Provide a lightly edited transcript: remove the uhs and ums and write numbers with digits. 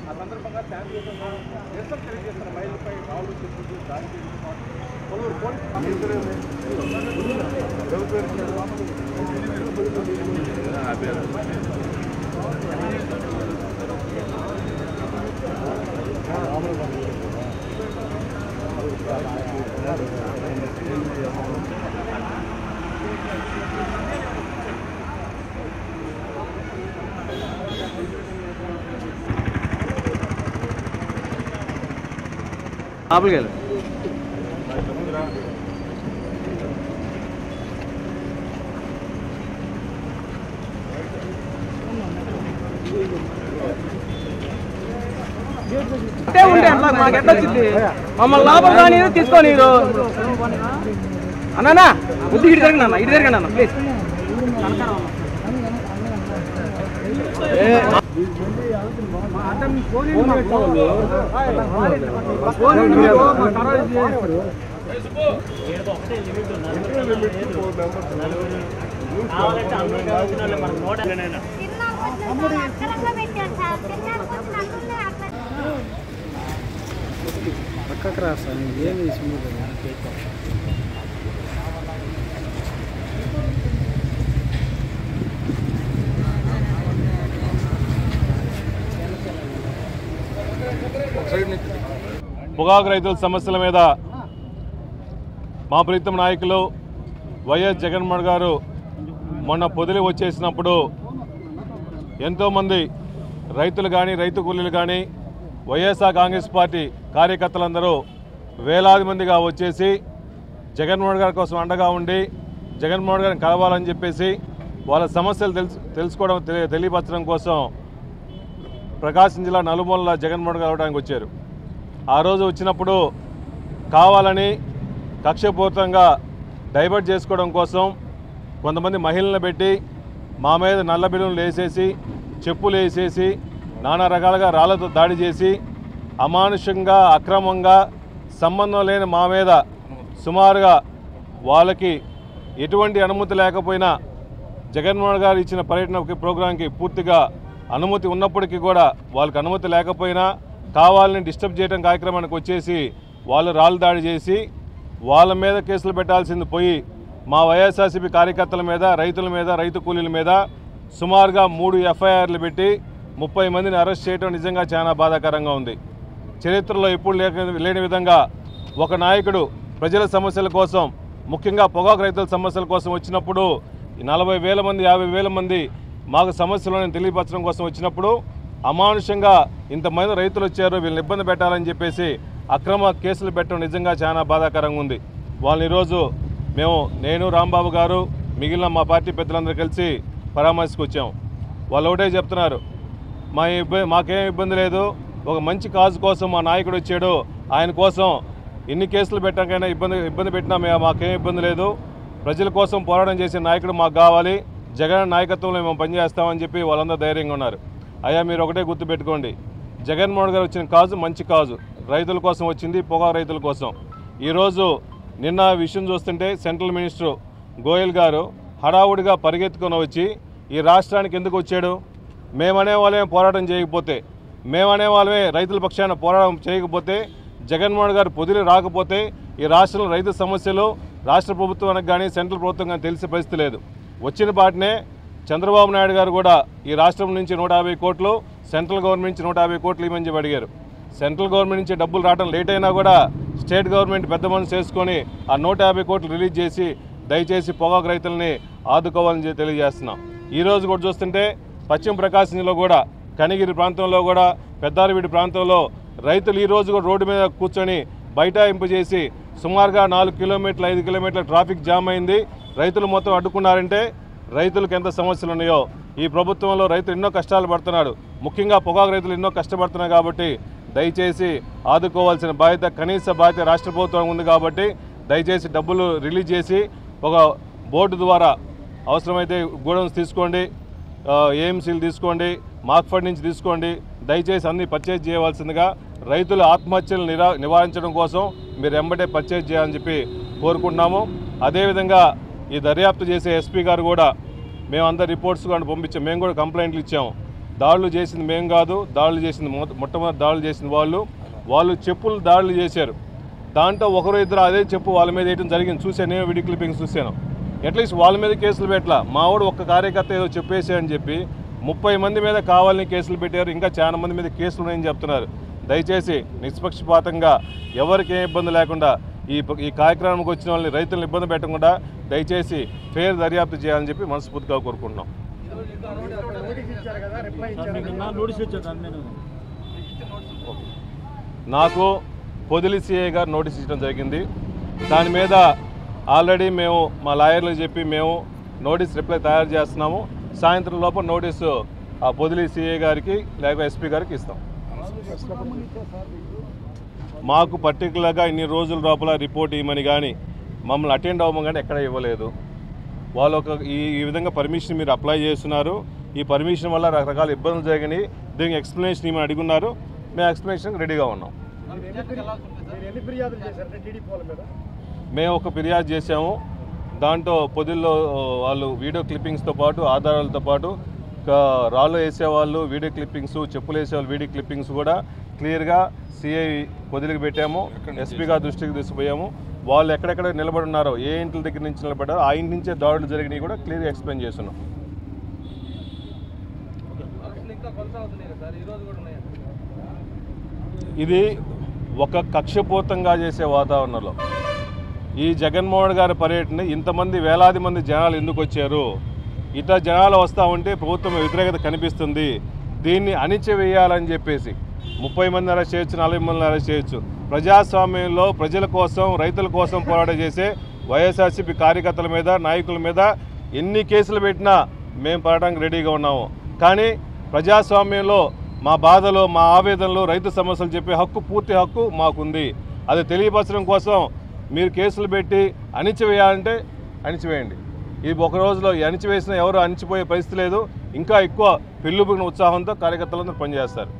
ఆ సందర్భంగా శాంతియుతంగా నిరసన తెలియజేస్తున్న మహిళలపై రాళ్ళు చెప్పులు దాడి చేయడం పలువురు పోలీసులు ఆపలికెళ్ళు ఉంటే అట్లా మాకు ఎట్లా వచ్చింది మమ్మల్ని లాభం కానీ తీసుకొని అన్నా బుద్ధి ఇటు జరగండి అన్న ఇటు జరగండి అన్న ప్లీజ్ పక్కకు రాస్తాను ఏమి పొగాకు రైతుల సమస్యల మీద మా ప్రీతం నాయకులు వైఎస్ జగన్మోహన్ గారు మొన్న పొదిలి వచ్చేసినప్పుడు ఎంతోమంది రైతులు కానీ రైతు కూలీలు కానీ వైఎస్ఆర్ కాంగ్రెస్ పార్టీ కార్యకర్తలందరూ వేలాది మందిగా వచ్చేసి జగన్మోహన్ గారి కోసం అండగా ఉండి జగన్మోహన్ గారిని కలవాలని చెప్పేసి వాళ్ళ సమస్యలు తెలుసుకోవడం తెలియపరచడం కోసం ప్రకాశం జిల్లా నలుమూలల జగన్మోహన్ గారు అవడానికి వచ్చారు. ఆ రోజు వచ్చినప్పుడు కావాలని కక్షపూరితంగా డైవర్ట్ చేసుకోవడం కోసం కొంతమంది మహిళలను పెట్టి మా మీద నల్ల బిల్లులు వేసేసి చెప్పులు వేసేసి నానా రకాలుగా రాళ్లతో దాడి చేసి అమానుషంగా అక్రమంగా సంబంధం లేని మా మీద సుమారుగా వాళ్ళకి ఎటువంటి అనుమతి లేకపోయినా జగన్మోహన్ గారు ఇచ్చిన పర్యటన ప్రోగ్రాంకి పూర్తిగా అనుమతి ఉన్నప్పటికీ కూడా వాళ్ళకి అనుమతి లేకపోయినా కావాలని డిస్టర్బ్ చేయడం కార్యక్రమానికి వచ్చేసి వాళ్ళు రాళ్ళు దాడి చేసి వాళ్ళ మీద కేసులు పెట్టాల్సింది పోయి మా వైఎస్ఆర్సీపీ కార్యకర్తల మీద రైతుల మీద రైతు కూలీల మీద సుమారుగా 3 ఎఫ్ఐఆర్లు పెట్టి 30 మందిని అరెస్ట్ చేయడం నిజంగా చాలా బాధాకరంగా ఉంది. చరిత్రలో ఎప్పుడు లేని విధంగా ఒక నాయకుడు ప్రజల సమస్యల కోసం ముఖ్యంగా పొగాకు రైతుల సమస్యల కోసం వచ్చినప్పుడు 40,000 మంది 50,000 మంది మాకు సమస్యలను తెలియపరచడం కోసం వచ్చినప్పుడు అమానుషంగా ఇంతమంది రైతులు వచ్చారు వీళ్ళని ఇబ్బంది పెట్టాలని చెప్పేసి అక్రమ కేసులు పెట్టడం నిజంగా చాలా బాధాకరంగా ఉంది. వాళ్ళని ఈరోజు నేను రాంబాబు గారు మిగిలిన మా పార్టీ పెద్దలందరూ కలిసి పరామర్శకు వచ్చాం. వాళ్ళు ఒకటే చెప్తున్నారు, మాకేం ఇబ్బంది లేదు, ఒక మంచి కాజు కోసం మా నాయకుడు వచ్చాడు, ఆయన కోసం ఎన్ని కేసులు పెట్టాకైనా ఇబ్బంది పెట్టినా మాకేం ఇబ్బంది లేదు, ప్రజల కోసం పోరాటం చేసే నాయకుడు మాకు కావాలి, జగన్ నాయకత్వంలో మేము పనిచేస్తామని చెప్పి వాళ్ళందరూ ధైర్యంగా ఉన్నారు. అయ్యా మీరు ఒకటే గుర్తుపెట్టుకోండి, జగన్మోహన్ గారు వచ్చిన కాజు మంచి కాజు, రైతుల కోసం వచ్చింది, పొగాకు రైతుల కోసం. ఈరోజు నిన్న విషయం చూస్తుంటే సెంట్రల్ మినిస్టర్ గోయల్ గారు హడావుడిగా పరిగెత్తుకొని వచ్చి ఈ రాష్ట్రానికి ఎందుకు వచ్చాడు, మేమనే వాళ్ళమే పోరాటం చేయకపోతే, మేమనే వాళ్ళమే రైతుల పక్షాన పోరాటం చేయకపోతే, జగన్మోహన్ గారు పొదిలి రాకపోతే ఈ రాష్ట్రంలో రైతు సమస్యలు రాష్ట్ర ప్రభుత్వానికి కానీ సెంట్రల్ ప్రభుత్వం కానీ తెలిసే పరిస్థితి లేదు. వచ్చిన పాటనే చంద్రబాబు నాయుడు గారు కూడా ఈ రాష్ట్రం నుంచి 150 కోట్లు, సెంట్రల్ గవర్నమెంట్ నుంచి 150 కోట్లు ఇవ్వని చెప్పి అడిగారు. సెంట్రల్ గవర్నమెంట్ నుంచి డబ్బులు రావడం లేట్ అయినా కూడా స్టేట్ గవర్నమెంట్ పెద్ద మనసు చేసుకొని ఆ 150 కోట్లు రిలీజ్ చేసి దయచేసి పొగాకు రైతులని ఆదుకోవాలని తెలియజేస్తున్నాం. ఈరోజు కూడా చూస్తుంటే పశ్చిమ ప్రకాశం జిల్లాలో కూడా కనిగిరి ప్రాంతంలో కూడా పెద్దారవీడి ప్రాంతంలో రైతులు ఈరోజు కూడా రోడ్డు మీద కూర్చొని బైఠాయింపు చేసి సుమారుగా 4 కిలోమీటర్లు 5 కిలోమీటర్ల ట్రాఫిక్ జామ్ అయింది. రైతులు మొత్తం అడ్డుకున్నారంటే రైతులకు ఎంత సమస్యలు ఉన్నాయో, ఈ ప్రభుత్వంలో రైతులు ఎన్నో కష్టాలు పడుతున్నాడు, ముఖ్యంగా పొగాకు రైతులు ఎన్నో కష్టపడుతున్నారు. కాబట్టి దయచేసి ఆదుకోవాల్సిన బాధ్యత, కనీస బాధ్యత రాష్ట్ర ప్రభుత్వం ఉంది. కాబట్టి దయచేసి డబ్బులు రిలీజ్ చేసి ఒక బోర్డు ద్వారా అవసరమైతే గోడౌన్స్ తీసుకోండి, ఏఎంసీలు తీసుకోండి, మార్క్ఫెడ్ నుంచి తీసుకోండి, దయచేసి అన్ని పర్చేజ్ చేయవలసిందిగా, రైతుల ఆత్మహత్యలు నివారించడం కోసం మీరు వెంబడే పర్చేజ్ చేయాలని చెప్పి కోరుకుంటున్నాము. అదేవిధంగా ఈ దర్యాప్తు చేసే ఎస్పీ గారు కూడా మేము అందరు రిపోర్ట్స్ కూడా పంపించాం, మేము కూడా కంప్లైంట్లు ఇచ్చాము. దాడులు చేసింది మేము కాదు, దాడులు చేసింది మొట్టమొదటి దాడులు చేసింది వాళ్ళు చెప్పులు దాడులు చేశారు. దాంట్లో ఒకరు ఇద్దరు అదే చెప్పు వాళ్ళ మీద వేయడం జరిగింది. చూశాను, నేను వీడియో క్లిప్పింగ్స్ చూశాను. అట్లీస్ట్ వాళ్ళ మీద కేసులు పెట్టలా. మావాడు ఒక్క కార్యకర్త ఏదో చెప్పేసి అని చెప్పి 30 మంది మీద కావాలని కేసులు పెట్టారు. ఇంకా చాలా మంది మీద కేసులు ఉన్నాయని చెప్తున్నారు. దయచేసి నిష్పక్షపాతంగా ఎవరికి ఏ ఇబ్బంది లేకుండా ఈ కార్యక్రమానికి వచ్చిన వాళ్ళని రైతులను ఇబ్బంది పెట్టకుండా దయచేసి ఫేర్ దర్యాప్తు చేయాలని చెప్పి మనస్ఫూర్తిగా కోరుకుంటున్నాం. నాకు పొదిలి సిఐ గారు నోటీస్ ఇచ్చడం జరిగింది. దాని మీద ఆల్రెడీ మేము మా లాయర్లకు చెప్పి మేము నోటీస్ రిప్లై తయారు చేస్తున్నాము. సాయంత్రం లోపల నోటీసు ఆ పొదిలి సిఐ గారికి లేక ఎస్పీ గారికి ఇస్తాం. మాకు పర్టికులర్గా ఇన్ని రోజుల లోపల రిపోర్ట్ ఇవ్వమని కానీ మమ్మల్ని అటెండ్ అవ్వమని కానీ ఎక్కడ ఇవ్వలేదు. వాళ్ళు ఈ విధంగా పర్మిషన్ మీరు అప్లై చేస్తున్నారు. ఈ పర్మిషన్ వల్ల రకరకాల ఇబ్బందులు జరిగినాయి. దీనికి ఎక్స్ప్లెనేషన్ ఏమైనా అడిగి ఉన్నారు. మేము ఎక్స్ప్లెనేషన్ రెడీగా ఉన్నాం. మేము ఒక ఫిర్యాదు చేసాము. దాంట్లో పొదిల్లో వాళ్ళు వీడియో క్లిప్పింగ్స్తో పాటు ఆధారాలతో పాటు రాళ్ళు వేసేవాళ్ళు వీడియో క్లిప్పింగ్స్, చెప్పులు వేసేవాళ్ళు వీడియో క్లిప్పింగ్స్ కూడా క్లియర్గా సిఐ పొదిలికి పెట్టాము. ఎస్పీ గారి దృష్టికి తీసుకుపోయాము. వాళ్ళు ఎక్కడెక్కడ నిలబడి ఉన్నారో, ఏ ఇంటి దగ్గర నుంచి నిలబడ్డారో ఆ ఇంటి నుంచే దాడులు జరిగినాయి కూడా క్లియర్గా ఎక్స్ప్లెయిన్ చేస్తున్నాం. ఇది ఒక కక్షపూర్తంగా చేసే వాతావరణంలో ఈ జగన్మోహన్ గారి పర్యటన ఇంతమంది వేలాది మంది జనాలు ఎందుకు వచ్చారు? ఇట్లా జనాలు వస్తూ ఉంటే ప్రభుత్వం వ్యతిరేకత కనిపిస్తుంది. దీన్ని అణిచివేయాలని చెప్పేసి 30 మంది అరెస్ట్ చేయొచ్చు, 40 మందిని అరెస్ట్ చేయొచ్చు. ప్రజాస్వామ్యంలో ప్రజల కోసం, రైతుల కోసం పోరాటం చేసే వైఎస్ఆర్సీపీ కార్యకర్తల మీద, నాయకుల మీద ఎన్ని కేసులు పెట్టినా మేము పోరాటానికి రెడీగా ఉన్నాము. కానీ ప్రజాస్వామ్యంలో మా బాధలు, మా ఆవేదనలు, రైతు సమస్యలు చెప్పే హక్కు, పూర్తి హక్కు మాకుంది. అది తెలియపరచడం కోసం మీరు కేసులు పెట్టి అణిచివేయాలంటే అణిచివేయండి. ఈ ఒక రోజులో అణిచివేసిన ఎవరు అణిచిపోయే పరిస్థితి లేదు. ఇంకా ఎక్కువ పెళ్ళుబిగిన ఉత్సాహంతో కార్యకర్తలందరూ పనిచేస్తారు.